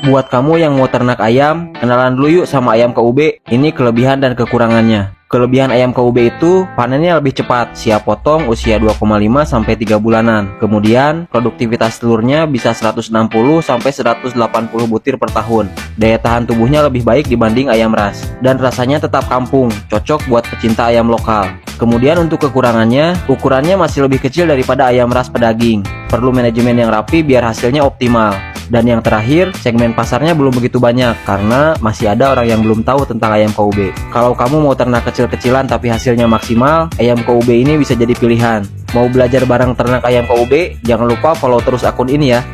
Buat kamu yang mau ternak ayam, kenalan dulu yuk sama ayam KUB. Ini kelebihan dan kekurangannya. Kelebihan ayam KUB itu panennya lebih cepat, siap potong usia 2,5 sampai 3 bulanan. Kemudian produktivitas telurnya bisa 160 sampai 180 butir per tahun. Daya tahan tubuhnya lebih baik dibanding ayam ras dan rasanya tetap kampung, cocok buat pecinta ayam lokal. Kemudian untuk kekurangannya, ukurannya masih lebih kecil daripada ayam ras pedaging. Perlu manajemen yang rapi biar hasilnya optimal. Dan yang terakhir, segmen pasarnya belum begitu banyak karena masih ada orang yang belum tahu tentang ayam KUB. Kalau kamu mau ternak kecil-kecilan tapi hasilnya maksimal, ayam KUB ini bisa jadi pilihan. Mau belajar bareng ternak ayam KUB? Jangan lupa follow terus akun ini ya.